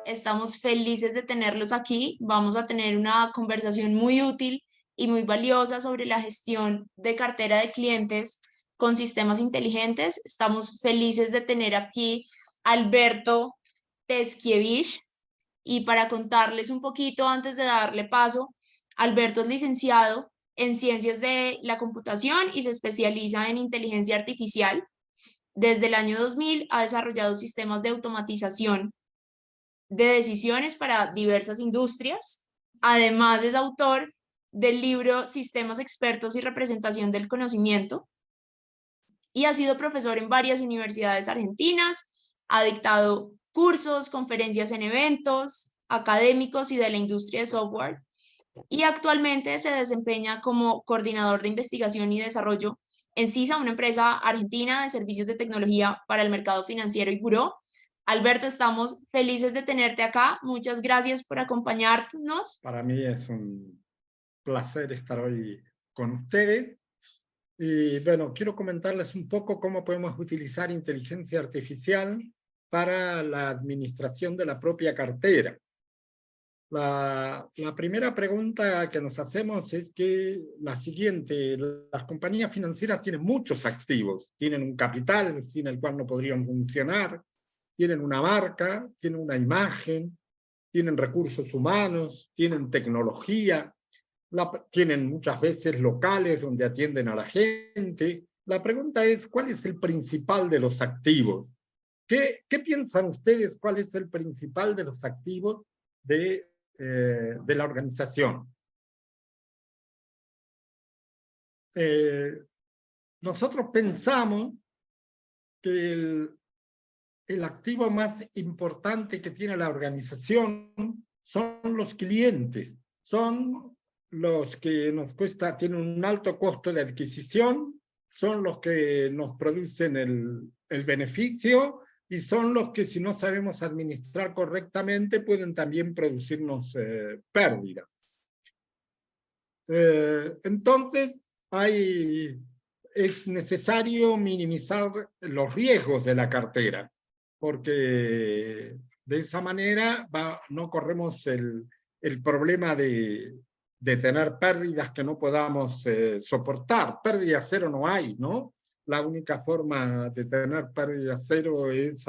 Estamos felices de tenerlos aquí. Vamos a tener una conversación muy útil y muy valiosa sobre la gestión de cartera de clientes con sistemas inteligentes. Estamos felices de tener aquí a Alberto Teskiewicz. Y para contarles un poquito antes de darle paso, Alberto es licenciado en Ciencias de la Computación y se especializa en inteligencia artificial. Desde el año 2000 ha desarrollado sistemas de automatización de decisiones para diversas industrias. Además, es autor del libro Sistemas Expertos y Representación del Conocimiento y ha sido profesor en varias universidades argentinas. Ha dictado cursos, conferencias en eventos académicos y de la industria de software, y actualmente se desempeña como coordinador de investigación y desarrollo en CISA, una empresa argentina de servicios de tecnología para el mercado financiero y buró. Alberto, estamos felices de tenerte acá. Muchas gracias por acompañarnos. Para mí es un placer estar hoy con ustedes. Y bueno, quiero comentarles un poco cómo podemos utilizar inteligencia artificial para la administración de la propia cartera. La primera pregunta que nos hacemos es que la siguiente: las compañías financieras tienen muchos activos, tienen un capital sin el cual no podrían funcionar, tienen una marca, tienen una imagen, tienen recursos humanos, tienen tecnología, tienen muchas veces locales donde atienden a la gente. La pregunta es, ¿cuál es el principal de los activos? ¿Qué piensan ustedes? ¿Cuál es el principal de los activos de la organización? Nosotros pensamos que el activo más importante que tiene la organización son los clientes, son los que nos cuesta, tienen un alto costo de adquisición, son los que nos producen el beneficio y son los que, si no sabemos administrar correctamente, pueden también producirnos pérdidas. Entonces, es necesario minimizar los riesgos de la cartera, porque de esa manera no corremos el problema de tener pérdidas que no podamos soportar. Pérdida cero no hay, ¿no? La única forma de tener pérdida cero es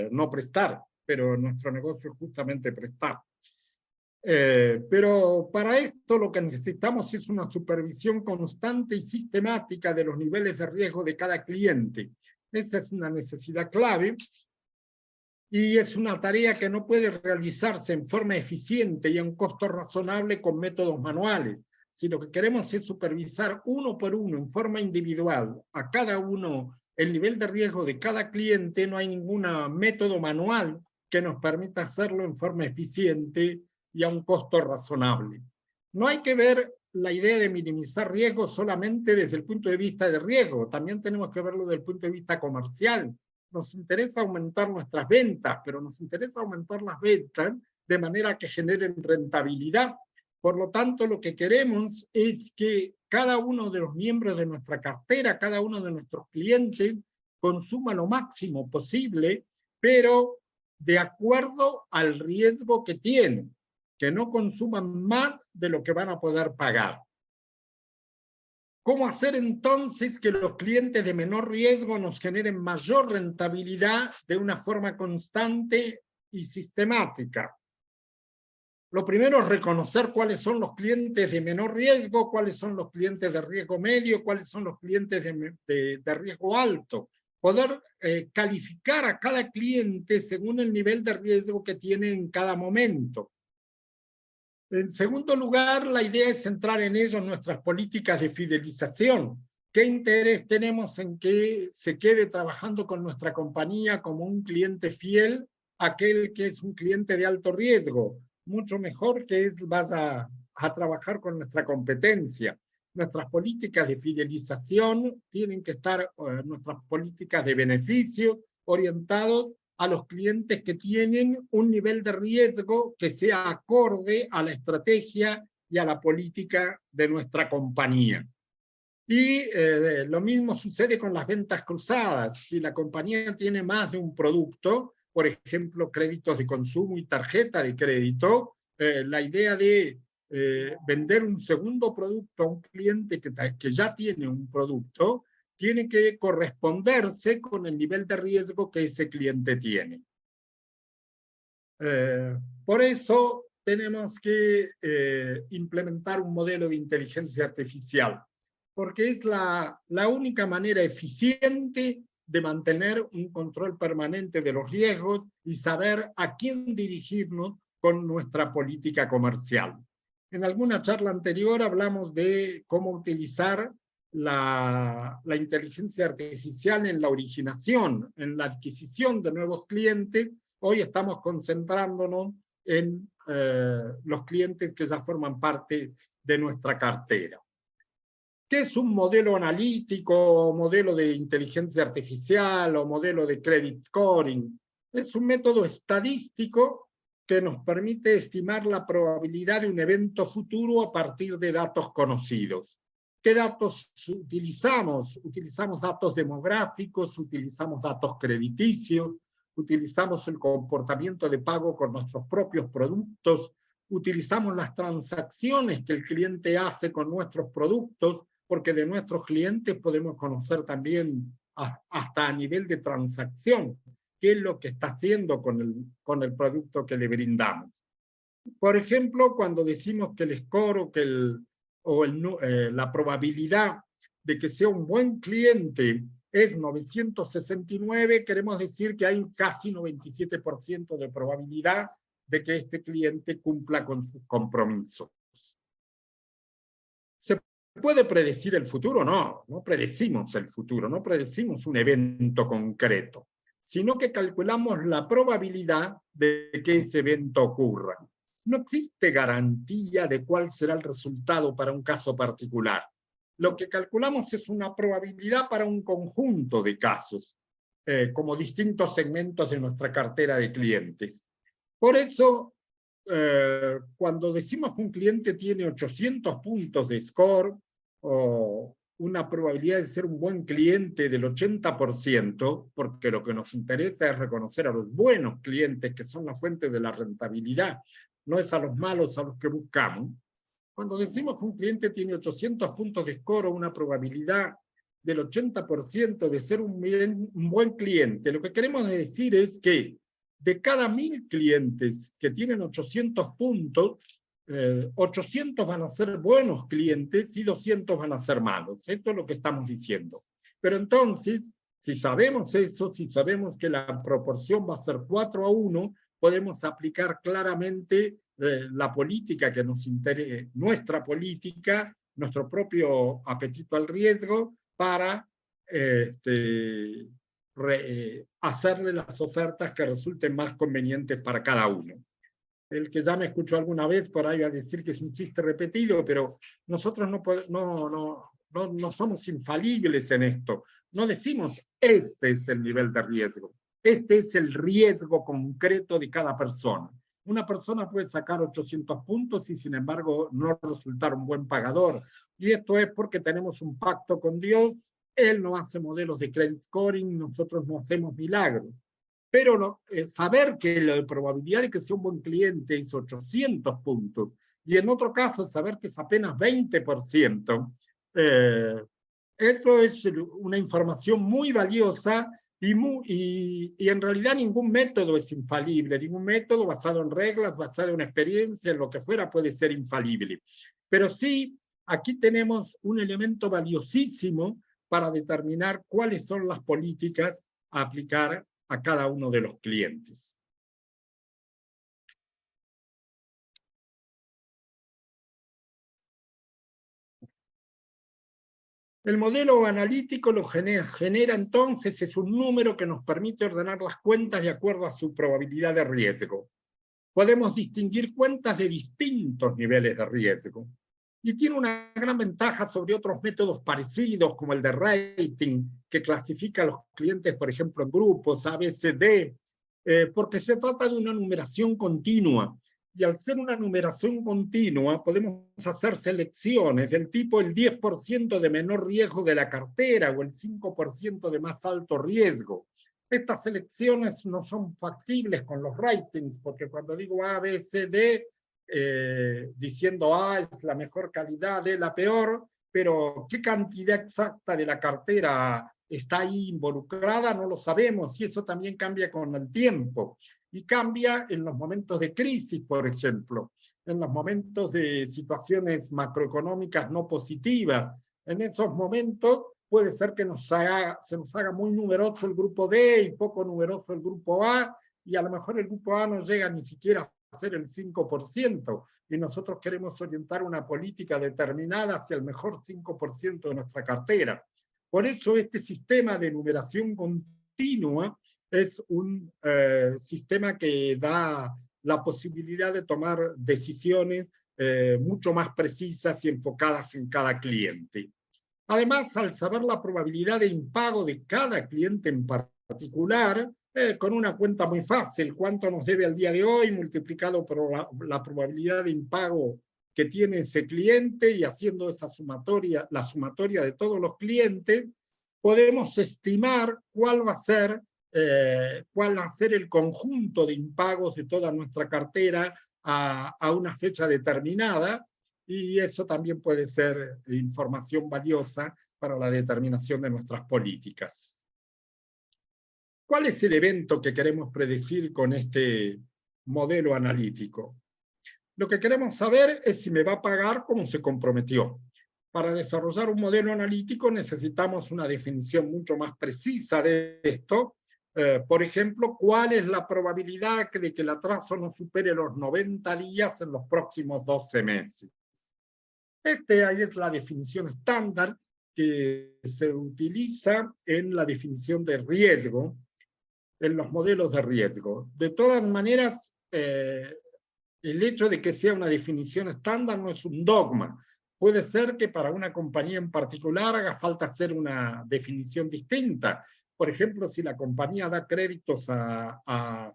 no prestar, pero nuestro negocio es justamente prestar. Pero para esto lo que necesitamos es una supervisión constante y sistemática de los niveles de riesgo de cada cliente. Esa es una necesidad clave y es una tarea que no puede realizarse en forma eficiente y a un costo razonable con métodos manuales. Si lo que queremos es supervisar uno por uno, en forma individual, a cada uno el nivel de riesgo de cada cliente, no hay ningún método manual que nos permita hacerlo en forma eficiente y a un costo razonable. No hay que ver la idea de minimizar riesgo solamente desde el punto de vista de riesgo, también tenemos que verlo desde el punto de vista comercial. Nos interesa aumentar nuestras ventas, pero nos interesa aumentar las ventas de manera que generen rentabilidad. Por lo tanto, lo que queremos es que cada uno de los miembros de nuestra cartera, cada uno de nuestros clientes, consuma lo máximo posible, pero de acuerdo al riesgo que tienen, que no consuman más de lo que van a poder pagar. ¿Cómo hacer entonces que los clientes de menor riesgo nos generen mayor rentabilidad de una forma constante y sistemática? Lo primero es reconocer cuáles son los clientes de menor riesgo, cuáles son los clientes de riesgo medio, cuáles son los clientes de riesgo alto. Poder calificar a cada cliente según el nivel de riesgo que tiene en cada momento. En segundo lugar, la idea es centrar en ello nuestras políticas de fidelización. ¿Qué interés tenemos en que se quede trabajando con nuestra compañía como un cliente fiel, aquel que es un cliente de alto riesgo? Mucho mejor que vaya a trabajar con nuestra competencia. Nuestras políticas de fidelización tienen que estar, nuestras políticas de beneficio, orientados a los clientes que tienen un nivel de riesgo que sea acorde a la estrategia y a la política de nuestra compañía. Y lo mismo sucede con las ventas cruzadas. Si la compañía tiene más de un producto, por ejemplo, créditos de consumo y tarjeta de crédito, la idea de vender un segundo producto a un cliente que ya tiene un producto, tiene que corresponderse con el nivel de riesgo que ese cliente tiene. Por eso tenemos que implementar un modelo de inteligencia artificial, porque es la única manera eficiente de mantener un control permanente de los riesgos y saber a quién dirigirnos con nuestra política comercial. En alguna charla anterior hablamos de cómo utilizar la inteligencia artificial en la originación, en la adquisición de nuevos clientes. Hoy estamos concentrándonos en los clientes que ya forman parte de nuestra cartera. ¿Qué es un modelo analítico, modelo de inteligencia artificial o modelo de credit scoring? Es un método estadístico que nos permite estimar la probabilidad de un evento futuro a partir de datos conocidos. ¿Qué datos utilizamos? Utilizamos datos demográficos, utilizamos datos crediticios, utilizamos el comportamiento de pago con nuestros propios productos, utilizamos las transacciones que el cliente hace con nuestros productos, porque de nuestros clientes podemos conocer también hasta a nivel de transacción qué es lo que está haciendo con el producto que le brindamos. Por ejemplo, cuando decimos que el score la probabilidad de que sea un buen cliente es 969, queremos decir que hay un casi 97% de probabilidad de que este cliente cumpla con sus compromisos. ¿Se puede predecir el futuro? No, no predecimos el futuro, no predecimos un evento concreto, sino que calculamos la probabilidad de que ese evento ocurra. No existe garantía de cuál será el resultado para un caso particular. Lo que calculamos es una probabilidad para un conjunto de casos, como distintos segmentos de nuestra cartera de clientes. Por eso, cuando decimos que un cliente tiene 800 puntos de score, o una probabilidad de ser un buen cliente del 80%, porque lo que nos interesa es reconocer a los buenos clientes, que son la fuente de la rentabilidad, no es a los malos a los que buscamos. Cuando decimos que un cliente tiene 800 puntos de score o una probabilidad del 80% de ser un buen cliente, lo que queremos decir es que de cada 1000 clientes que tienen 800 puntos, 800 van a ser buenos clientes y 200 van a ser malos. Esto es lo que estamos diciendo. Pero entonces, si sabemos eso, si sabemos que la proporción va a ser 4:1, podemos aplicar claramente la política que nos interesa, nuestra política, nuestro propio apetito al riesgo, para hacerle las ofertas que resulten más convenientes para cada uno. El que ya me escuchó alguna vez por ahí va a decir que es un chiste repetido, pero nosotros no somos infalibles en esto. No decimos, este es el nivel de riesgo. Este es el riesgo concreto de cada persona. Una persona puede sacar 800 puntos y sin embargo no resultar un buen pagador. Y esto es porque tenemos un pacto con Dios. Él no hace modelos de credit scoring, nosotros no hacemos milagros. Pero no, saber que la probabilidad de que sea un buen cliente es 800 puntos, y en otro caso saber que es apenas 20%, eso es una información muy valiosa y en realidad ningún método es infalible, ningún método basado en reglas, basado en experiencia, en lo que fuera, puede ser infalible. Pero sí, aquí tenemos un elemento valiosísimo para determinar cuáles son las políticas a aplicar a cada uno de los clientes. El modelo analítico lo genera entonces, es un número que nos permite ordenar las cuentas de acuerdo a su probabilidad de riesgo. Podemos distinguir cuentas de distintos niveles de riesgo. Y tiene una gran ventaja sobre otros métodos parecidos, como el de rating, que clasifica a los clientes, por ejemplo, en grupos, A, B, C, D, porque se trata de una numeración continua. Y al ser una numeración continua, podemos hacer selecciones del tipo el 10% de menor riesgo de la cartera o el 5% de más alto riesgo. Estas selecciones no son factibles con los ratings, porque cuando digo A, B, C, D, diciendo A es la mejor calidad, D la peor, pero qué cantidad exacta de la cartera está ahí involucrada no lo sabemos, y eso también cambia con el tiempo. Y cambia en los momentos de crisis, por ejemplo, en los momentos de situaciones macroeconómicas no positivas. En esos momentos puede ser que se nos haga muy numeroso el grupo D y poco numeroso el grupo A, y a lo mejor el grupo A no llega ni siquiera a ser el 5%, y nosotros queremos orientar una política determinada hacia el mejor 5% de nuestra cartera. Por eso este sistema de numeración continua es un sistema que da la posibilidad de tomar decisiones mucho más precisas y enfocadas en cada cliente. Además, al saber la probabilidad de impago de cada cliente en particular, con una cuenta muy fácil, cuánto nos debe al día de hoy, multiplicado por la probabilidad de impago que tiene ese cliente, y haciendo esa sumatoria, la sumatoria de todos los clientes, podemos estimar cuál va a ser el conjunto de impagos de toda nuestra cartera a una fecha determinada, y eso también puede ser información valiosa para la determinación de nuestras políticas. ¿Cuál es el evento que queremos predecir con este modelo analítico? Lo que queremos saber es si me va a pagar como se comprometió. Para desarrollar un modelo analítico necesitamos una definición mucho más precisa de esto. Por ejemplo, ¿cuál es la probabilidad de que el atraso no supere los 90 días en los próximos 12 meses? Ahí es la definición estándar que se utiliza en la definición de riesgo, en los modelos de riesgo. De todas maneras, el hecho de que sea una definición estándar no es un dogma. Puede ser que para una compañía en particular haga falta hacer una definición distinta. Por ejemplo, si la compañía da créditos a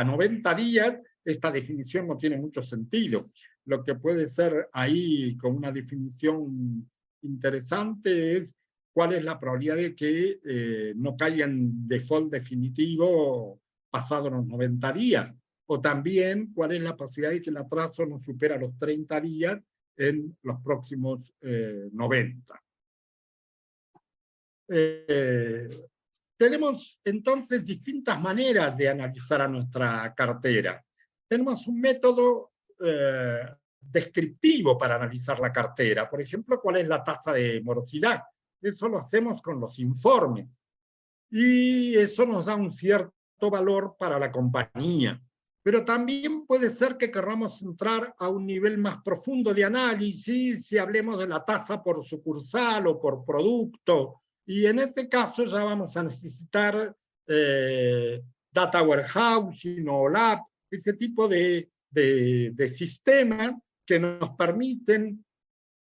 90 días, esta definición no tiene mucho sentido. Lo que puede ser ahí con una definición interesante es cuál es la probabilidad de que no caiga en default definitivo pasado los 90 días. O también cuál es la posibilidad de que el atraso no supera los 30 días en los próximos 90. Tenemos entonces distintas maneras de analizar a nuestra cartera. Tenemos un método descriptivo para analizar la cartera. Por ejemplo, cuál es la tasa de morosidad. Eso lo hacemos con los informes. Y eso nos da un cierto valor para la compañía. Pero también puede ser que queramos entrar a un nivel más profundo de análisis, si hablemos de la tasa por sucursal o por producto, y en este caso ya vamos a necesitar data warehousing o OLAP, ese tipo de sistemas que nos permiten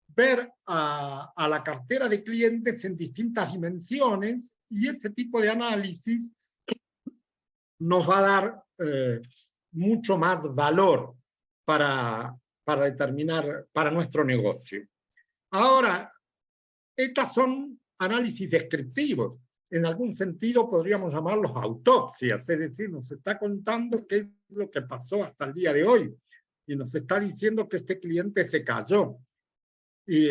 ver a la cartera de clientes en distintas dimensiones, y ese tipo de análisis nos va a dar mucho más valor para determinar, para nuestro negocio. Ahora, estas son análisis descriptivos. En algún sentido podríamos llamarlos autopsias, es decir, nos está contando qué es lo que pasó hasta el día de hoy, y nos está diciendo que este cliente se cayó. Y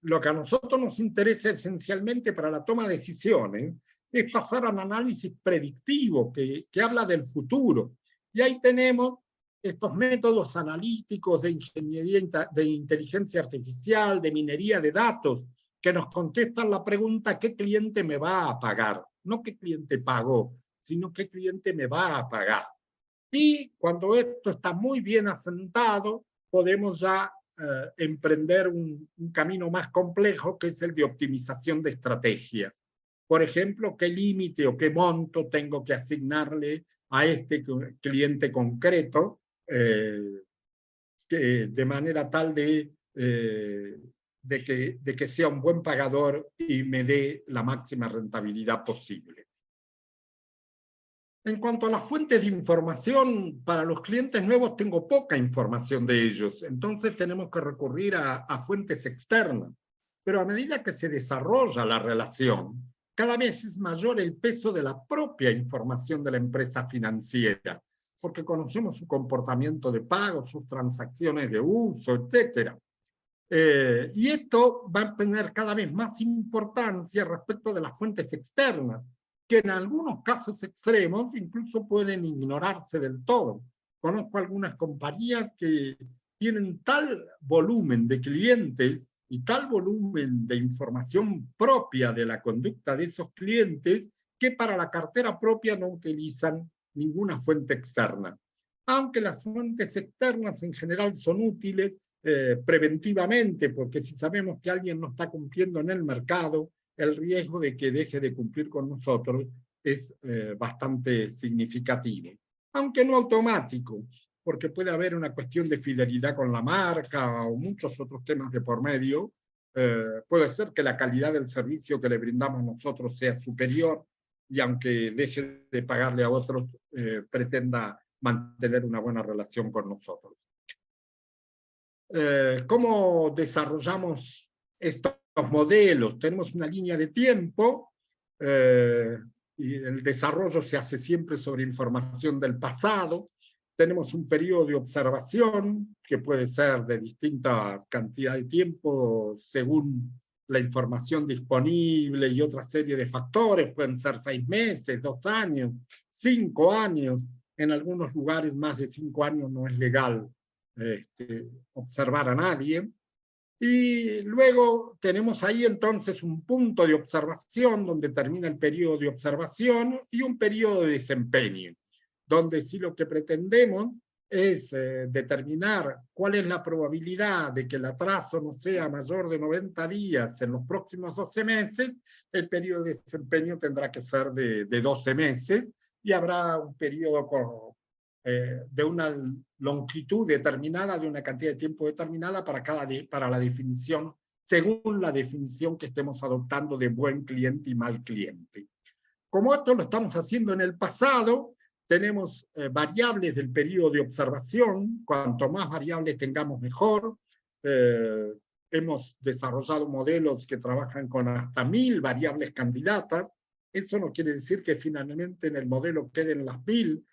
lo que a nosotros nos interesa esencialmente para la toma de decisiones es pasar a un análisis predictivo que habla del futuro. Y ahí tenemos estos métodos analíticos de ingeniería, de inteligencia artificial, de minería de datos, que nos contestan la pregunta: ¿qué cliente me va a pagar? No qué cliente pagó, sino qué cliente me va a pagar. Y cuando esto está muy bien asentado, podemos ya emprender un camino más complejo, que es el de optimización de estrategias. Por ejemplo, qué límite o qué monto tengo que asignarle a este cliente concreto, de manera tal de que sea un buen pagador y me dé la máxima rentabilidad posible. En cuanto a las fuentes de información, para los clientes nuevos tengo poca información de ellos, entonces tenemos que recurrir a fuentes externas. Pero a medida que se desarrolla la relación, cada vez es mayor el peso de la propia información de la empresa financiera, porque conocemos su comportamiento de pago, sus transacciones de uso, etc. Y esto va a tener cada vez más importancia respecto de las fuentes externas, que en algunos casos extremos incluso pueden ignorarse del todo. Conozco algunas compañías que tienen tal volumen de clientes y tal volumen de información propia de la conducta de esos clientes que para la cartera propia no utilizan ninguna fuente externa. Aunque las fuentes externas en general son útiles preventivamente, porque si sabemos que alguien no está cumpliendo en el mercado, el riesgo de que deje de cumplir con nosotros es bastante significativo. Aunque no automático, porque puede haber una cuestión de fidelidad con la marca o muchos otros temas de por medio. Puede ser que la calidad del servicio que le brindamos nosotros sea superior y aunque deje de pagarle a otros, pretenda mantener una buena relación con nosotros. ¿Cómo desarrollamos estos modelos? Tenemos una línea de tiempo y el desarrollo se hace siempre sobre información del pasado. Tenemos un periodo de observación que puede ser de distintas cantidades de tiempo según la información disponible y otra serie de factores. Pueden ser 6 meses, 2 años, 5 años. En algunos lugares más de 5 años no es legal observar a nadie. Y luego tenemos ahí entonces un punto de observación donde termina el periodo de observación y un periodo de desempeño, donde si lo que pretendemos es determinar cuál es la probabilidad de que el atraso no sea mayor de 90 días en los próximos 12 meses, el periodo de desempeño tendrá que ser de 12 meses y habrá un periodo de una longitud determinada, de una cantidad de tiempo determinada para la definición, según la definición que estemos adoptando de buen cliente y mal cliente. Como esto lo estamos haciendo en el pasado, tenemos variables del periodo de observación. Cuanto más variables tengamos, mejor. Hemos desarrollado modelos que trabajan con hasta 1000 variables candidatas. Eso no quiere decir que finalmente en el modelo queden las 1000.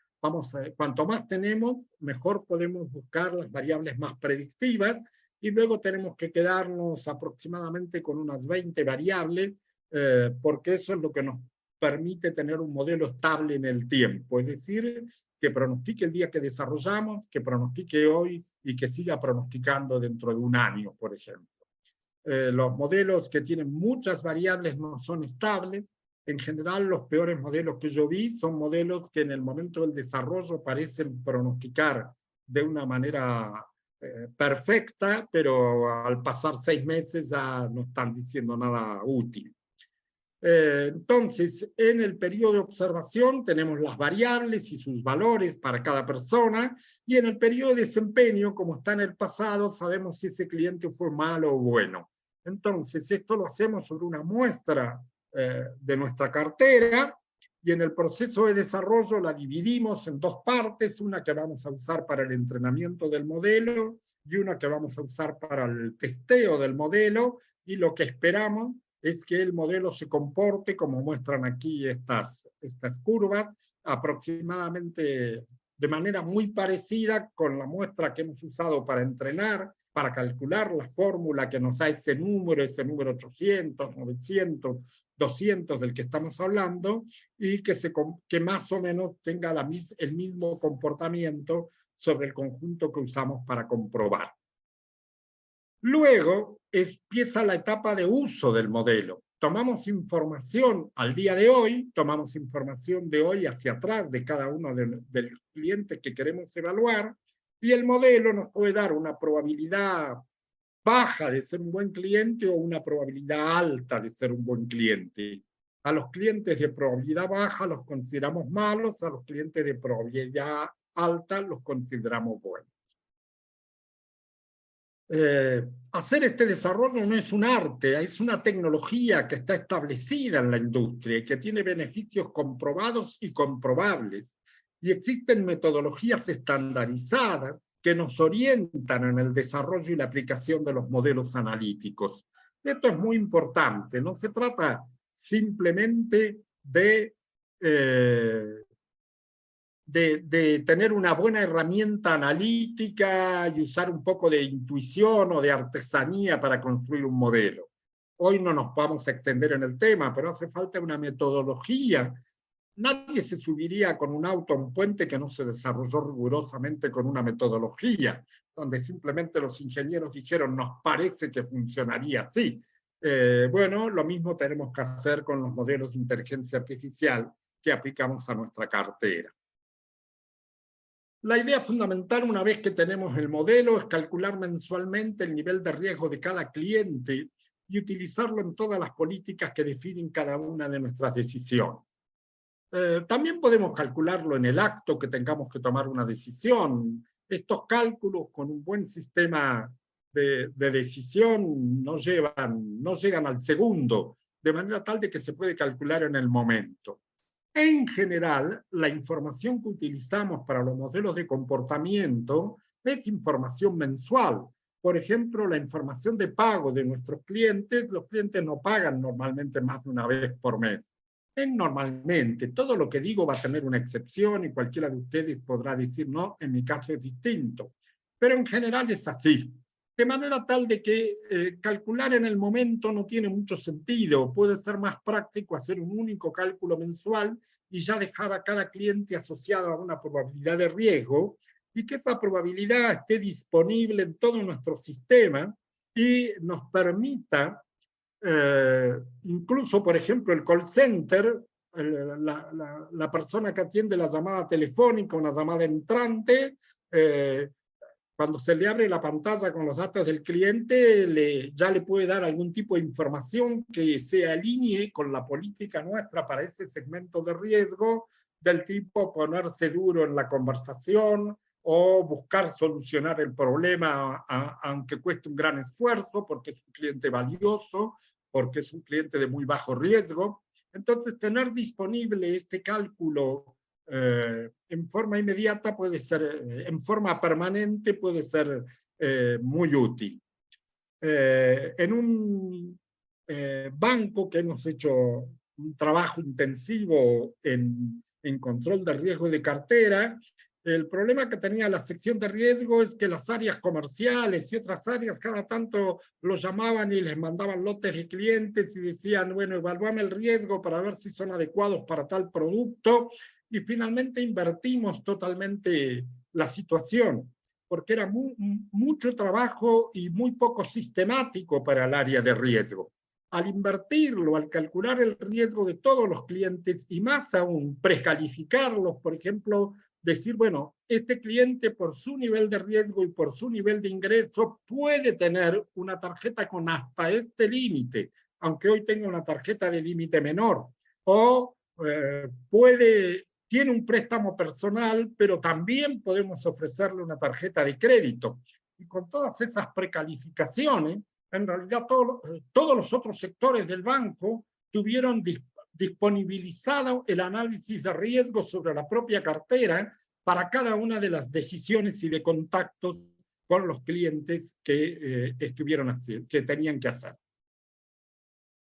Cuanto más tenemos, mejor podemos buscar las variables más predictivas y luego tenemos que quedarnos aproximadamente con unas 20 variables, porque eso es lo que nos permite tener un modelo estable en el tiempo, es decir, que pronostique el día que desarrollamos, que pronostique hoy y que siga pronosticando dentro de un año, por ejemplo. Los modelos que tienen muchas variables no son estables. En general, los peores modelos que yo vi son modelos que en el momento del desarrollo parecen pronosticar de una manera perfecta, pero al pasar 6 meses ya no están diciendo nada útil. Entonces, en el periodo de observación tenemos las variables y sus valores para cada persona, y en el periodo de desempeño, como está en el pasado, sabemos si ese cliente fue malo o bueno. Entonces, esto lo hacemos sobre una muestra de nuestra cartera, y en el proceso de desarrollo la dividimos en 2 partes, una que vamos a usar para el entrenamiento del modelo y una que vamos a usar para el testeo del modelo, y lo que esperamos es que el modelo se comporte, como muestran aquí estas curvas, aproximadamente de manera muy parecida con la muestra que hemos usado para entrenar, para calcular la fórmula que nos da ese número 800, 900, 200 del que estamos hablando, y que más o menos tenga el mismo comportamiento sobre el conjunto que usamos para comprobar. Luego empieza la etapa de uso del modelo. Tomamos información al día de hoy, tomamos información de hoy hacia atrás de cada uno de los clientes que queremos evaluar, y el modelo nos puede dar una probabilidad baja de ser un buen cliente o una probabilidad alta de ser un buen cliente. A los clientes de probabilidad baja los consideramos malos, a los clientes de probabilidad alta los consideramos buenos. Hacer este desarrollo no es un arte, es una tecnología que está establecida en la industria y que tiene beneficios comprobados y comprobables. Y existen metodologías estandarizadas que nos orientan en el desarrollo y la aplicación de los modelos analíticos. Esto es muy importante, no se trata simplemente de tener una buena herramienta analítica y usar un poco de intuición o de artesanía para construir un modelo. Hoy no nos vamos a extender en el tema, pero hace falta una metodología. Nadie se subiría con un auto a un puente que no se desarrolló rigurosamente con una metodología, donde simplemente los ingenieros dijeron, nos parece que funcionaría así. Bueno, lo mismo tenemos que hacer con los modelos de inteligencia artificial que aplicamos a nuestra cartera. La idea fundamental, una vez que tenemos el modelo, es calcular mensualmente el nivel de riesgo de cada cliente y utilizarlo en todas las políticas que definen cada una de nuestras decisiones. También podemos calcularlo en el acto que tengamos que tomar una decisión. Estos cálculos con un buen sistema de decisión no llegan al segundo, de manera tal de que se puede calcular en el momento. En general, la información que utilizamos para los modelos de comportamiento es información mensual. Por ejemplo, la información de pago de nuestros clientes, los clientes no pagan normalmente más de una vez por mes. Normalmente, todo lo que digo va a tener una excepción y cualquiera de ustedes podrá decir, no, en mi caso es distinto. Pero en general es así. De manera tal de que calcular en el momento no tiene mucho sentido. Puede ser más práctico hacer un único cálculo mensual y ya dejar a cada cliente asociado a una probabilidad de riesgo y que esa probabilidad esté disponible en todo nuestro sistema y nos permita, incluso, por ejemplo, el call center, la persona que atiende la llamada telefónica, una llamada entrante, cuando se le abre la pantalla con los datos del cliente, ya le puede dar algún tipo de información que se alinee con la política nuestra para ese segmento de riesgo, del tipo ponerse duro en la conversación o buscar solucionar el problema aunque cueste un gran esfuerzo, porque es un cliente valioso, porque es un cliente de muy bajo riesgo. Entonces, tener disponible este cálculo en forma inmediata puede ser, en forma permanente puede ser muy útil. En un banco que hemos hecho un trabajo intensivo en control de riesgo de cartera, el problema que tenía la sección de riesgo es que las áreas comerciales y otras áreas cada tanto los llamaban y les mandaban lotes de clientes y decían, bueno, evalúame el riesgo para ver si son adecuados para tal producto. Y finalmente invertimos totalmente la situación, porque era mucho trabajo y muy poco sistemático para el área de riesgo. Al invertirlo, al calcular el riesgo de todos los clientes y más aún precalificarlos, por ejemplo, decir, bueno, este cliente por su nivel de riesgo y por su nivel de ingreso puede tener una tarjeta con hasta este límite, aunque hoy tenga una tarjeta de límite menor, o tiene un préstamo personal, pero también podemos ofrecerle una tarjeta de crédito. Y con todas esas precalificaciones, en realidad todos los otros sectores del banco tuvieron disponibilizado el análisis de riesgo sobre la propia cartera para cada una de las decisiones y de contactos con los clientes que que tenían que hacer.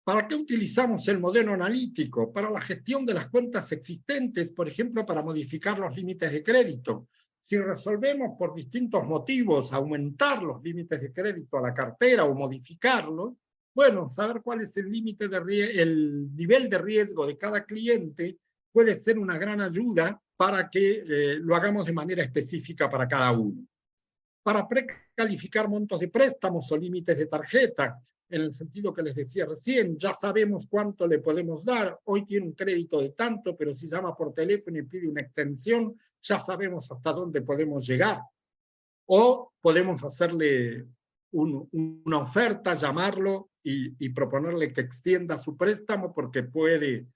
¿Para qué utilizamos el modelo analítico? Para la gestión de las cuentas existentes, por ejemplo, para modificar los límites de crédito. Si resolvemos por distintos motivos aumentar los límites de crédito a la cartera o modificarlos, bueno, saber cuál es el límite el nivel de riesgo de cada cliente puede ser una gran ayuda para que lo hagamos de manera específica para cada uno. Para precalificar montos de préstamos o límites de tarjeta, en el sentido que les decía recién, ya sabemos cuánto le podemos dar, hoy tiene un crédito de tanto, pero si llama por teléfono y pide una extensión, ya sabemos hasta dónde podemos llegar. O podemos hacerle una oferta, llamarlo y proponerle que extienda su préstamo porque puede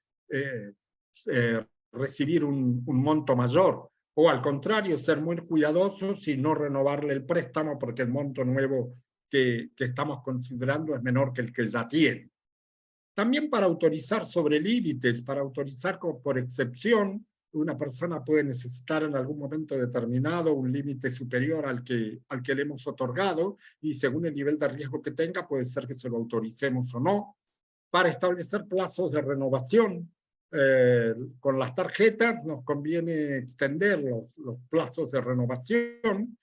recibir un monto mayor. O al contrario, ser muy cuidadosos y no renovarle el préstamo porque el monto nuevo que estamos considerando es menor que el que ya tiene. También para autorizar sobre límites, para autorizar por excepción, una persona puede necesitar en algún momento determinado un límite superior al que le hemos otorgado y según el nivel de riesgo que tenga puede ser que se lo autoricemos o no. Para establecer plazos de renovación, con las tarjetas nos conviene extender los plazos de renovación,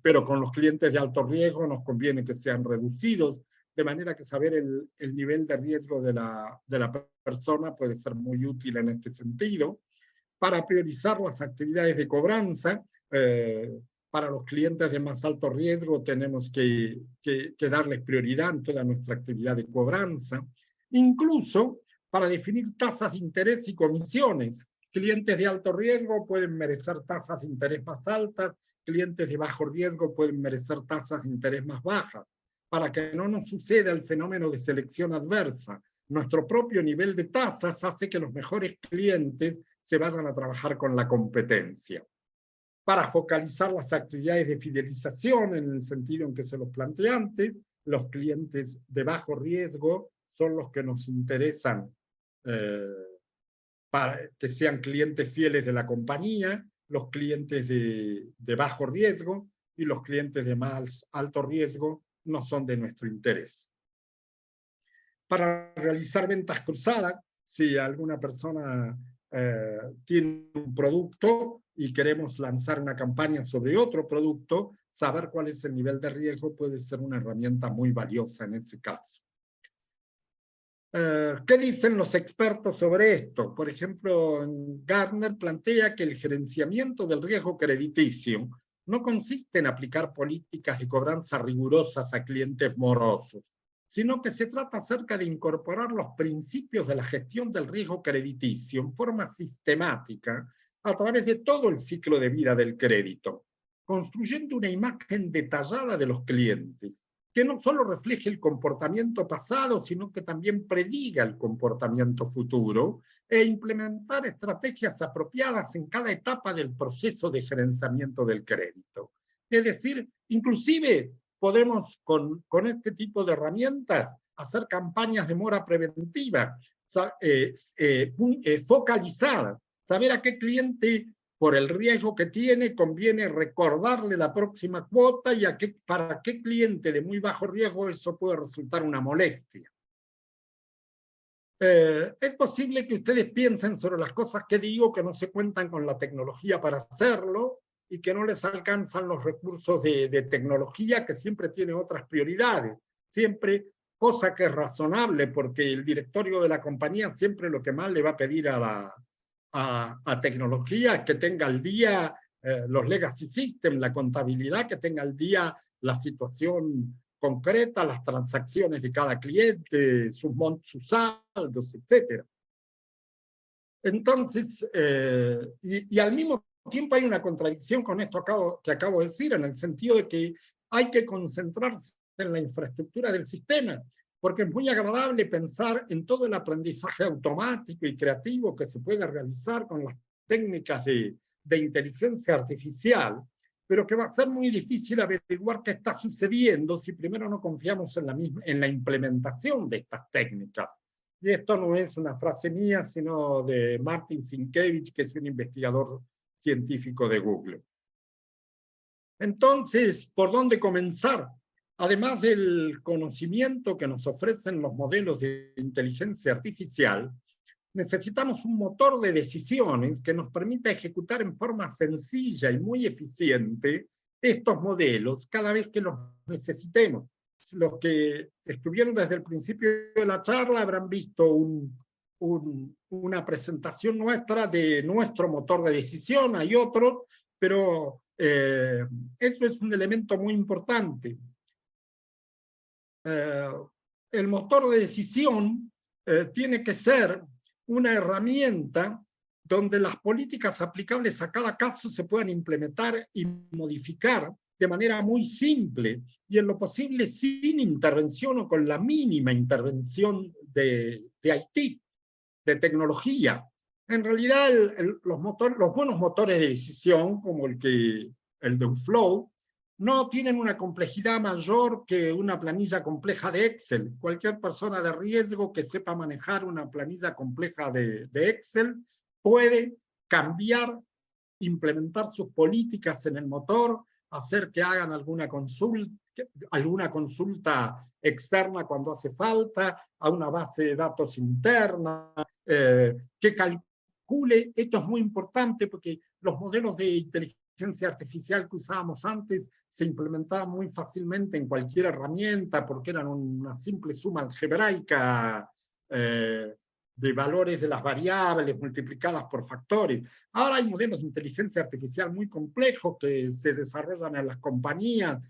pero con los clientes de alto riesgo nos conviene que sean reducidos, de manera que saber el nivel de riesgo de la persona puede ser muy útil en este sentido. Para priorizar las actividades de cobranza, para los clientes de más alto riesgo tenemos que darles prioridad en toda nuestra actividad de cobranza. Incluso para definir tasas de interés y comisiones. Clientes de alto riesgo pueden merecer tasas de interés más altas, clientes de bajo riesgo pueden merecer tasas de interés más bajas, para que no nos suceda el fenómeno de selección adversa. Nuestro propio nivel de tasas hace que los mejores clientes se vayan a trabajar con la competencia. Para focalizar las actividades de fidelización en el sentido en que se los planteé antes, los clientes de bajo riesgo son los que nos interesan para que sean clientes fieles de la compañía, los clientes de bajo riesgo y los clientes de más alto riesgo no son de nuestro interés. Para realizar ventas cruzadas, si alguna persona tiene un producto y queremos lanzar una campaña sobre otro producto, saber cuál es el nivel de riesgo puede ser una herramienta muy valiosa en ese caso. ¿Qué dicen los expertos sobre esto? Por ejemplo, Gartner plantea que el gerenciamiento del riesgo crediticio no consiste en aplicar políticas de cobranza rigurosas a clientes morosos, sino que se trata acerca de incorporar los principios de la gestión del riesgo crediticio en forma sistemática a través de todo el ciclo de vida del crédito, construyendo una imagen detallada de los clientes, que no solo refleje el comportamiento pasado, sino que también prediga el comportamiento futuro, e implementar estrategias apropiadas en cada etapa del proceso de gerenciamiento del crédito. Es decir, inclusive podemos con este tipo de herramientas hacer campañas de mora preventiva, focalizadas, saber a qué cliente, por el riesgo que tiene, conviene recordarle la próxima cuota y para qué cliente de muy bajo riesgo eso puede resultar una molestia. Es posible que ustedes piensen sobre las cosas que digo, que no se cuentan con la tecnología para hacerlo y que no les alcanzan los recursos de tecnología, que siempre tiene otras prioridades. Siempre, cosa que es razonable, porque el directorio de la compañía siempre lo que más le va a pedir a tecnología es que tenga al día los legacy systems, la contabilidad, que tenga al día la situación concreta, las transacciones de cada cliente, sus saldos, etc. Entonces, y al mismo tiempo hay una contradicción con esto que acabo de decir, en el sentido de que hay que concentrarse en la infraestructura del sistema, porque es muy agradable pensar en todo el aprendizaje automático y creativo que se puede realizar con las técnicas de inteligencia artificial, pero que va a ser muy difícil averiguar qué está sucediendo si primero no confiamos en la implementación de estas técnicas. Y esto no es una frase mía, sino de Martin Sienkiewicz, que es un investigador científico de Google. Entonces, ¿por dónde comenzar? Además del conocimiento que nos ofrecen los modelos de inteligencia artificial, necesitamos un motor de decisiones que nos permita ejecutar en forma sencilla y muy eficiente estos modelos cada vez que los necesitemos. Los que estuvieron desde el principio de la charla habrán visto una presentación nuestra de nuestro motor de decisión, hay otros, pero eso es un elemento muy importante. El motor de decisión tiene que ser una herramienta donde las políticas aplicables a cada caso se puedan implementar y modificar de manera muy simple y en lo posible sin intervención o con la mínima intervención de IT, de tecnología. En realidad, los buenos motores de decisión, como el de Uflow, no tienen una complejidad mayor que una planilla compleja de Excel. Cualquier persona de riesgo que sepa manejar una planilla compleja de Excel puede cambiar, implementar sus políticas en el motor hacer que hagan alguna consulta externa cuando hace falta, a una base de datos interna, que calcule. Esto es muy importante porque los modelos de inteligencia artificial que usábamos antes se implementaban muy fácilmente en cualquier herramienta porque eran una simple suma algebraica de valores de las variables multiplicadas por factores. Ahora hay modelos de inteligencia artificial muy complejos que se desarrollan en las compañías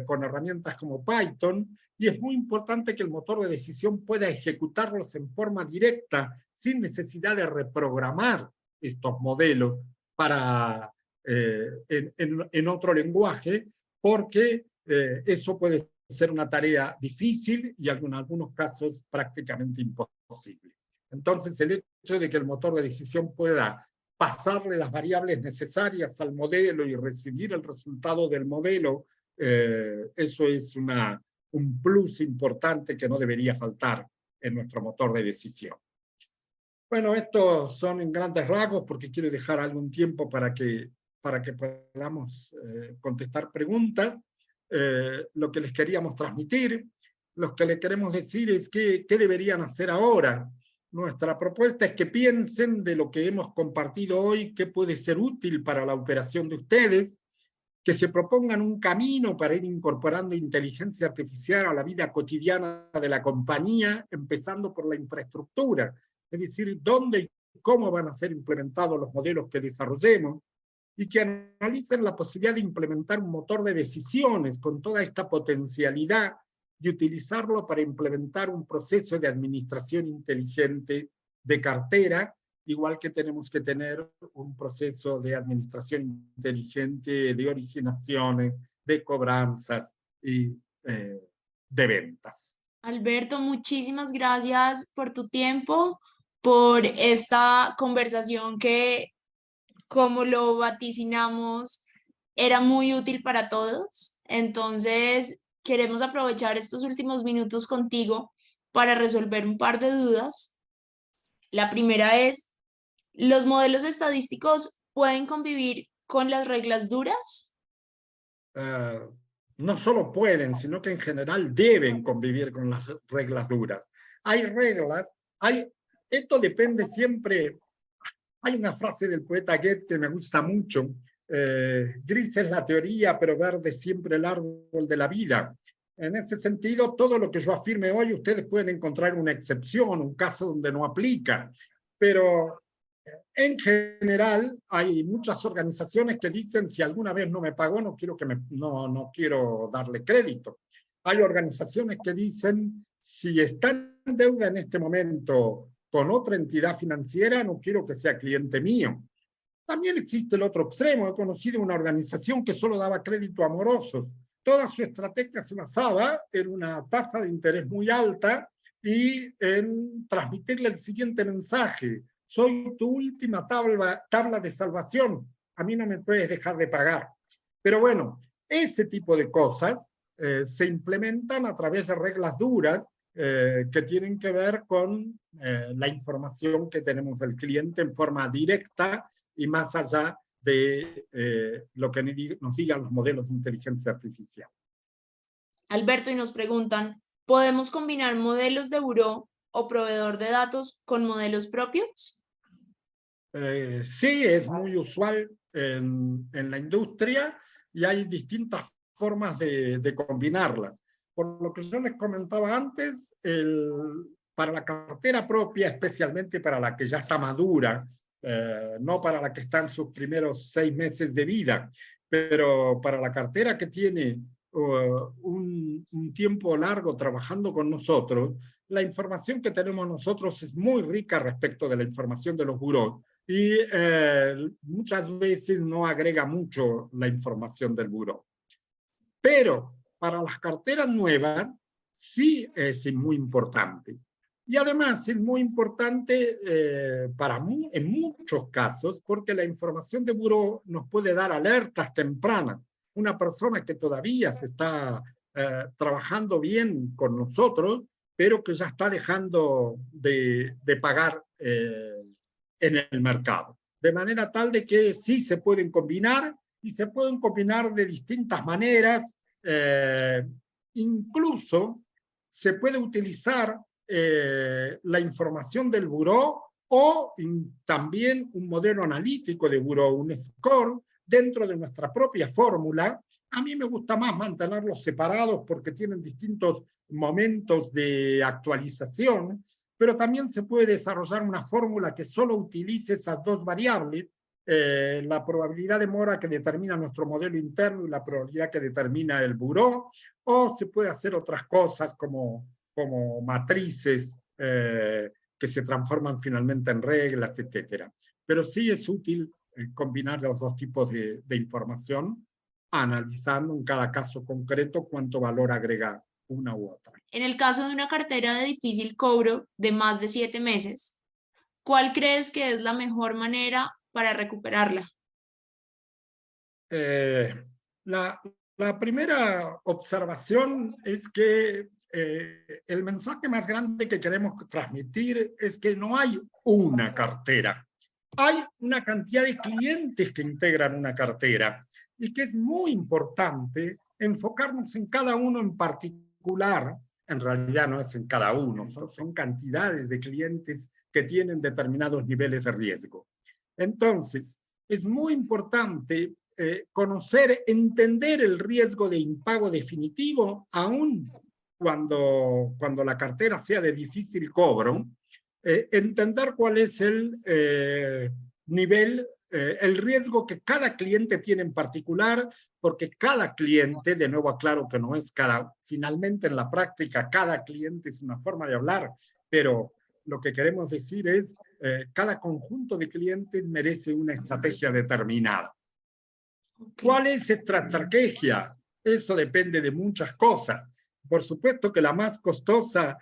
con herramientas como Python, y es muy importante que el motor de decisión pueda ejecutarlos en forma directa, sin necesidad de reprogramar estos modelos para, en otro lenguaje, porque eso puede ser una tarea difícil y en algunos casos prácticamente imposible. Entonces, el hecho de que el motor de decisión pueda pasarle las variables necesarias al modelo y recibir el resultado del modelo, eso es un plus importante que no debería faltar en nuestro motor de decisión. Bueno, estos son en grandes rasgos porque quiero dejar algún tiempo para que podamos contestar preguntas. Lo que les queríamos transmitir, lo que les queremos decir es qué deberían hacer ahora. Nuestra propuesta es que piensen de lo que hemos compartido hoy, qué puede ser útil para la operación de ustedes, que se propongan un camino para ir incorporando inteligencia artificial a la vida cotidiana de la compañía, empezando por la infraestructura, es decir, dónde y cómo van a ser implementados los modelos que desarrollemos, y que analicen la posibilidad de implementar un motor de decisiones con toda esta potencialidad y utilizarlo para implementar un proceso de administración inteligente de cartera, igual que tenemos que tener un proceso de administración inteligente de originaciones, de cobranzas y de ventas. Alberto, muchísimas gracias por tu tiempo, por esta conversación que, como lo vaticinamos, era muy útil para todos. Entonces, queremos aprovechar estos últimos minutos contigo para resolver un par de dudas. La primera es, ¿los modelos estadísticos pueden convivir con las reglas duras? No solo pueden, sino que en general deben convivir con las reglas duras. Hay reglas, esto depende siempre. Hay una frase del poeta Goethe que me gusta mucho: gris es la teoría, pero verde siempre el árbol de la vida. En ese sentido, todo lo que yo afirme hoy, ustedes pueden encontrar una excepción, un caso donde no aplica, pero en general hay muchas organizaciones que dicen: si alguna vez no me pagó, no quiero darle crédito. Hay organizaciones que dicen: si está en deuda en este momento con otra entidad financiera, no quiero que sea cliente mío. También existe el otro extremo. He conocido una organización que solo daba crédito a morosos. Toda su estrategia se basaba en una tasa de interés muy alta y en transmitirle el siguiente mensaje: soy tu última tabla de salvación, a mí no me puedes dejar de pagar. Pero bueno, ese tipo de cosas se implementan a través de reglas duras que tienen que ver con la información que tenemos del cliente en forma directa y más allá de lo que nos digan los modelos de inteligencia artificial. Alberto, y nos preguntan, ¿podemos combinar modelos de buró o proveedor de datos con modelos propios? Sí, es muy usual en la industria y hay distintas formas de combinarlas. Por lo que yo les comentaba antes, para la cartera propia, especialmente para la que ya está madura, no para la que está en sus primeros 6 meses de vida, pero para la cartera que tiene un tiempo largo trabajando con nosotros, la información que tenemos nosotros es muy rica respecto de la información de los burós y muchas veces no agrega mucho la información del buró. Pero para las carteras nuevas sí es muy importante. Y además es muy importante en muchos casos porque la información de buró nos puede dar alertas tempranas. Una persona que todavía se está trabajando bien con nosotros, pero que ya está dejando de pagar en el mercado. De manera tal de que sí se pueden combinar y se pueden combinar de distintas maneras. Incluso se puede utilizar la información del buró o también un modelo analítico de buró, un score, dentro de nuestra propia fórmula. A mí me gusta más mantenerlos separados porque tienen distintos momentos de actualización, pero también se puede desarrollar una fórmula que solo utilice esas dos variables, la probabilidad de mora que determina nuestro modelo interno y la probabilidad que determina el buró, o se puede hacer otras cosas como matrices que se transforman finalmente en reglas, etc. Pero sí es útil combinar los dos tipos de información, analizando en cada caso concreto cuánto valor agrega una u otra. En el caso de una cartera de difícil cobro de más de 7 meses, ¿cuál crees que es la mejor manera para recuperarla? La primera observación es que el mensaje más grande que queremos transmitir es que no hay una cartera. Hay una cantidad de clientes que integran una cartera y que es muy importante enfocarnos en cada uno en particular. En realidad no es en cada uno, son cantidades de clientes que tienen determinados niveles de riesgo. Entonces, es muy importante conocer, entender el riesgo de impago definitivo, aún cuando la cartera sea de difícil cobro, entender cuál es el nivel, el riesgo que cada cliente tiene en particular, porque cada cliente, de nuevo aclaro que no es finalmente en la práctica cada cliente es una forma de hablar, pero lo que queremos decir es cada conjunto de clientes merece una estrategia determinada. Okay. ¿Cuál es esta estrategia? Eso depende de muchas cosas. Por supuesto que la más costosa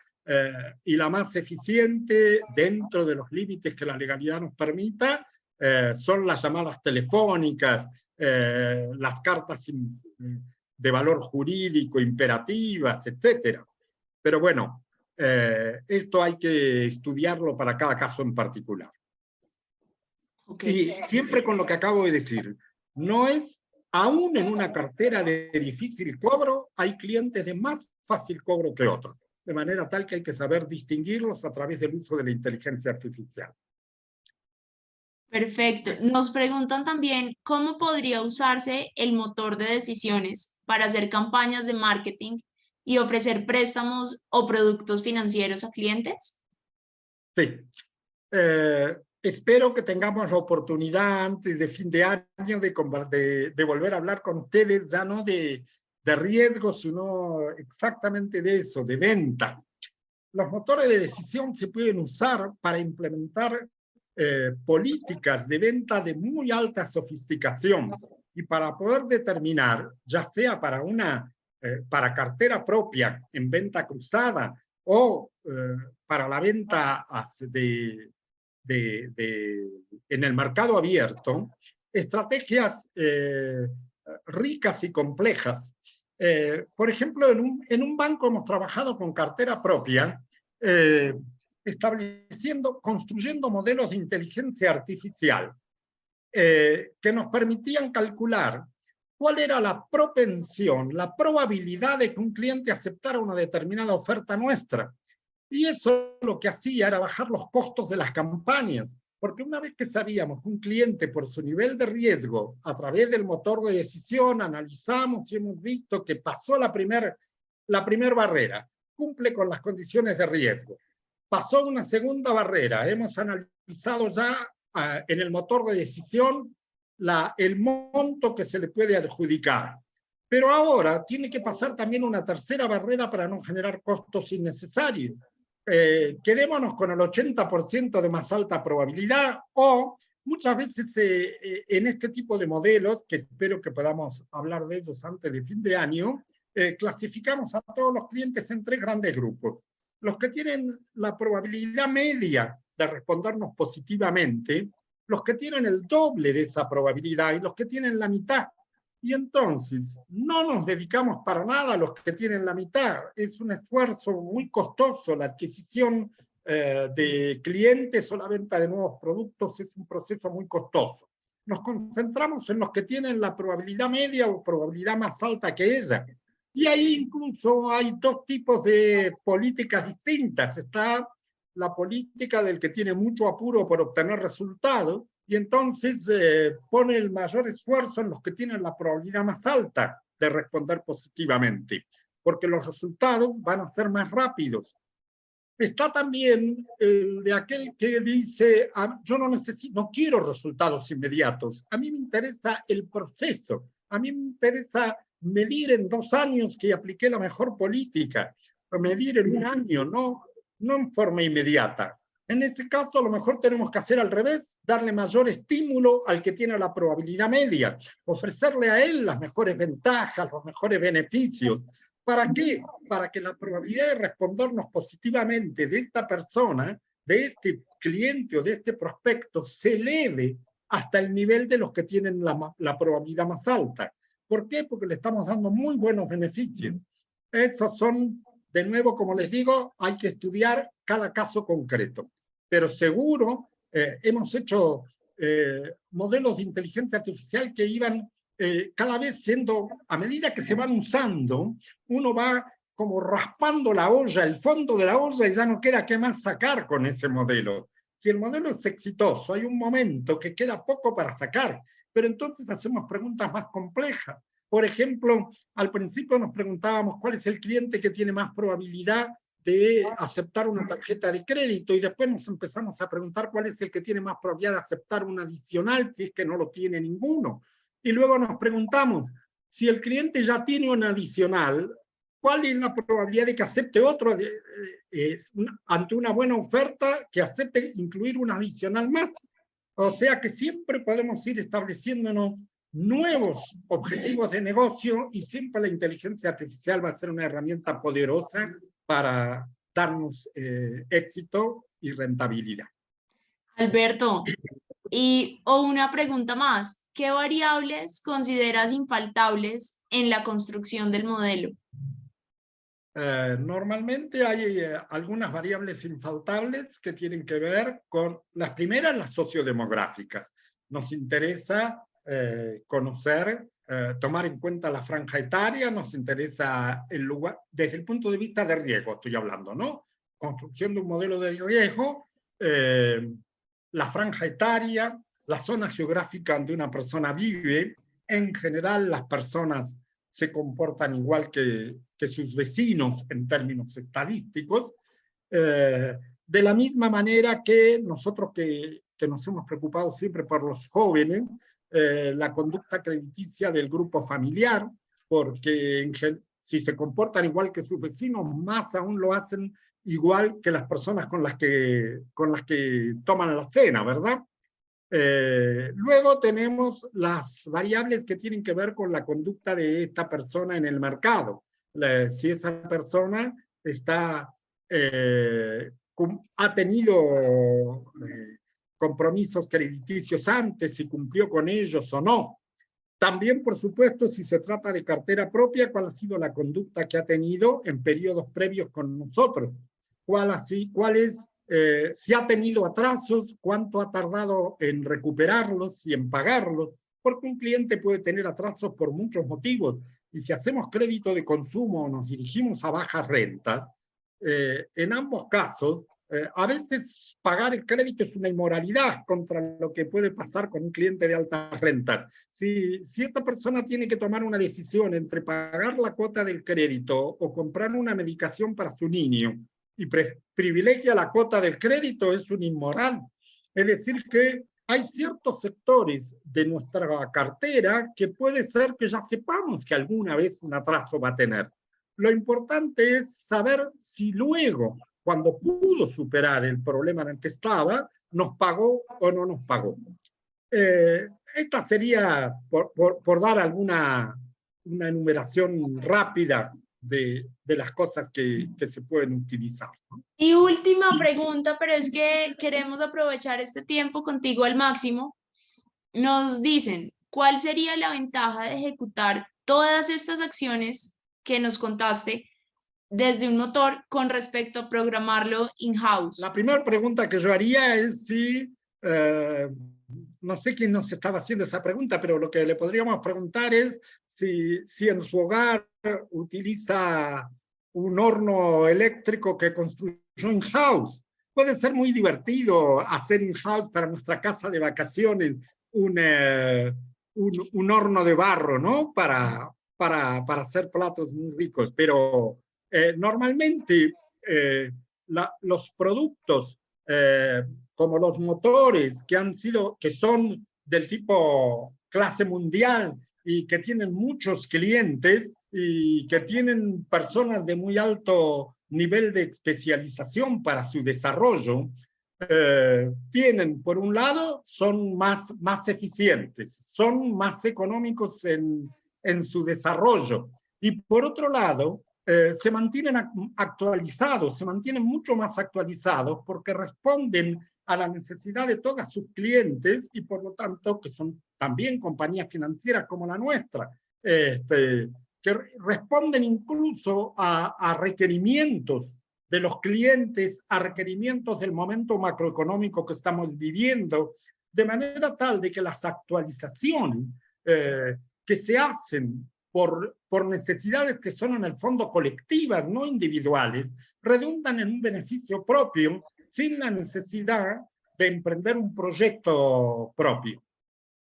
y la más eficiente dentro de los límites que la legalidad nos permita son las llamadas telefónicas, las cartas de valor jurídico, imperativas, etc. Pero bueno, esto hay que estudiarlo para cada caso en particular. Okay. Y siempre con lo que acabo de decir, no es, aún en una cartera de difícil cobro, hay clientes de más fácil cobro que otros, de manera tal que hay que saber distinguirlos a través del uso de la inteligencia artificial. Perfecto. Nos preguntan también cómo podría usarse el motor de decisiones para hacer campañas de marketing y ofrecer préstamos o productos financieros a clientes. Sí. Espero que tengamos la oportunidad antes de fin de año de volver a hablar con ustedes, ya no de riesgo, sino exactamente de eso, de venta. Los motores de decisión se pueden usar para implementar políticas de venta de muy alta sofisticación y para poder determinar, ya sea para cartera propia en venta cruzada o para la venta en el mercado abierto, estrategias ricas y complejas. Por ejemplo, en un banco hemos trabajado con cartera propia, construyendo modelos de inteligencia artificial que nos permitían calcular cuál era la propensión, la probabilidad de que un cliente aceptara una determinada oferta nuestra. Y eso lo que hacía era bajar los costos de las campañas, porque una vez que sabíamos que un cliente por su nivel de riesgo, a través del motor de decisión, analizamos y hemos visto que pasó la primer barrera, cumple con las condiciones de riesgo. Pasó una segunda barrera, hemos analizado ya en el motor de decisión el monto que se le puede adjudicar. Pero ahora tiene que pasar también una tercera barrera para no generar costos innecesarios. Quedémonos con el 80% de más alta probabilidad, o muchas veces en este tipo de modelos, que espero que podamos hablar de ellos antes de fin de año, clasificamos a todos los clientes en 3 grandes grupos. Los que tienen la probabilidad media de respondernos positivamente, los que tienen el doble de esa probabilidad y los que tienen la mitad. Y entonces no nos dedicamos para nada a los que tienen la mitad. Es un esfuerzo muy costoso. La adquisición de clientes o la venta de nuevos productos es un proceso muy costoso. nos concentramos en los que tienen la probabilidad media o probabilidad más alta que ella. Y ahí incluso hay dos tipos de políticas distintas. Está la política del que tiene mucho apuro por obtener resultados, y entonces pone el mayor esfuerzo en los que tienen la probabilidad más alta de responder positivamente, porque los resultados van a ser más rápidos. Está también el de aquel que dice, yo no quiero resultados inmediatos, a mí me interesa el proceso, a mí me interesa medir en 2 años que apliqué la mejor política, o medir en 1 año, no en forma inmediata. En este caso, a lo mejor tenemos que hacer al revés, darle mayor estímulo al que tiene la probabilidad media, ofrecerle a él las mejores ventajas, los mejores beneficios. ¿Para qué? Para que la probabilidad de respondernos positivamente de esta persona, de este cliente o de este prospecto, se eleve hasta el nivel de los que tienen la probabilidad más alta. ¿Por qué? Porque le estamos dando muy buenos beneficios. Esos son, de nuevo, como les digo, hay que estudiar cada caso concreto. Pero seguro, hemos hecho modelos de inteligencia artificial que iban cada vez siendo, a medida que se van usando, uno va como raspando la olla, el fondo de la olla, y ya no queda qué más sacar con ese modelo. Si el modelo es exitoso, hay un momento que queda poco para sacar, pero entonces hacemos preguntas más complejas. Por ejemplo, al principio nos preguntábamos cuál es el cliente que tiene más probabilidad de aceptar una tarjeta de crédito, y después nos empezamos a preguntar cuál es el que tiene más probabilidad de aceptar un adicional si es que no lo tiene ninguno. Y luego nos preguntamos, si el cliente ya tiene un adicional, ¿cuál es la probabilidad de que acepte otro ante una buena oferta, que acepte incluir un adicional más? O sea que siempre podemos ir estableciéndonos nuevos objetivos de negocio, y siempre la inteligencia artificial va a ser una herramienta poderosa para darnos éxito y rentabilidad. Alberto, una pregunta más, ¿qué variables consideras infaltables en la construcción del modelo? Normalmente hay algunas variables infaltables que tienen que ver con las primeras, las sociodemográficas. Nos interesa conocer, tomar en cuenta la franja etaria, nos interesa el lugar, desde el punto de vista de riesgo estoy hablando, ¿no? Construcción de un modelo de riesgo, la franja etaria, la zona geográfica donde una persona vive. En general, las personas se comportan igual que sus vecinos en términos estadísticos, de la misma manera que nosotros que nos hemos preocupado siempre por los jóvenes, la conducta crediticia del grupo familiar, porque si se comportan igual que sus vecinos, más aún lo hacen igual que las personas con las que toman la cena, ¿verdad? Luego tenemos las variables que tienen que ver con la conducta de esta persona en el mercado. Si esa persona ha tenido compromisos crediticios antes, si cumplió con ellos o no. También, por supuesto, si se trata de cartera propia, cuál ha sido la conducta que ha tenido en periodos previos con nosotros. Si ha tenido atrasos, cuánto ha tardado en recuperarlos y en pagarlos, porque un cliente puede tener atrasos por muchos motivos, y si hacemos crédito de consumo o nos dirigimos a bajas rentas, en ambos casos, a veces pagar el crédito es una inmoralidad contra lo que puede pasar con un cliente de altas rentas. Si esta persona tiene que tomar una decisión entre pagar la cuota del crédito o comprar una medicación para su niño, y privilegia la cuota del crédito, es un inmoral. Es decir, que hay ciertos sectores de nuestra cartera que puede ser que ya sepamos que alguna vez un atraso va a tener. Lo importante es saber si luego, cuando pudo superar el problema en el que estaba, nos pagó o no nos pagó. Esta sería, por dar una enumeración rápida de las cosas que se pueden utilizar, ¿no? Y última pregunta, pero es que queremos aprovechar este tiempo contigo al máximo. Nos dicen, ¿cuál sería la ventaja de ejecutar todas estas acciones que nos contaste desde un motor con respecto a programarlo in-house? La primera pregunta que yo haría es si no sé quién nos estaba haciendo esa pregunta, pero lo que le podríamos preguntar es si en su hogar utiliza un horno eléctrico que construyó in-house. Puede ser muy divertido hacer in-house para nuestra casa de vacaciones un horno de barro, ¿no? Para hacer platos muy ricos, pero normalmente los productos como los motores que son del tipo clase mundial y que tienen muchos clientes y que tienen personas de muy alto nivel de especialización para su desarrollo, tienen, por un lado, son más eficientes, son más económicos en su desarrollo. Y por otro lado, se mantienen actualizados, se mantienen mucho más actualizados porque responden a la necesidad de todos sus clientes y por lo tanto que son también compañías financieras como la nuestra, que responden incluso a requerimientos de los clientes, a requerimientos del momento macroeconómico que estamos viviendo, de manera tal de que las actualizaciones que se hacen por necesidades que son en el fondo colectivas, no individuales, redundan en un beneficio propio sin la necesidad de emprender un proyecto propio.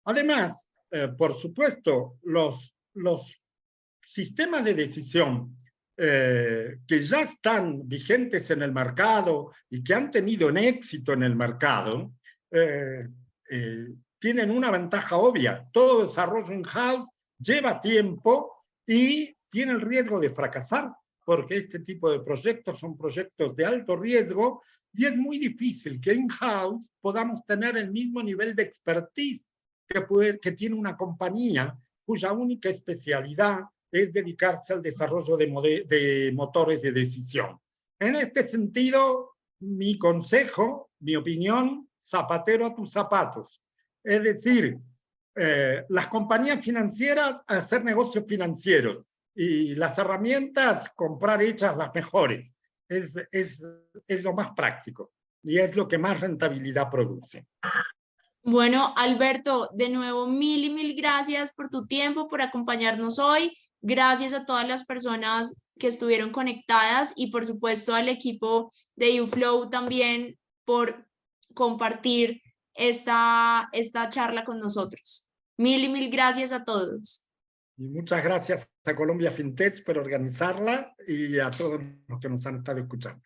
Además, por supuesto, los sistemas de decisión que ya están vigentes en el mercado y que han tenido un éxito en el mercado, tienen una ventaja obvia. Todo desarrollo in-house lleva tiempo y tiene el riesgo de fracasar, porque este tipo de proyectos son proyectos de alto riesgo y es muy difícil que in-house podamos tener el mismo nivel de expertise que tiene una compañía cuya única especialidad es dedicarse al desarrollo de motores de decisión. En este sentido, mi consejo, mi opinión, zapatero a tus zapatos. Es decir, las compañías financieras hacer negocios financieros y las herramientas comprar hechas las mejores. Es lo más práctico y es lo que más rentabilidad produce. Bueno, Alberto, de nuevo mil y mil gracias por tu tiempo, por acompañarnos hoy. Gracias a todas las personas que estuvieron conectadas y por supuesto al equipo de UFlow también por compartir esta charla con nosotros. Mil y mil gracias a todos. Y muchas gracias a Colombia FinTech por organizarla y a todos los que nos han estado escuchando.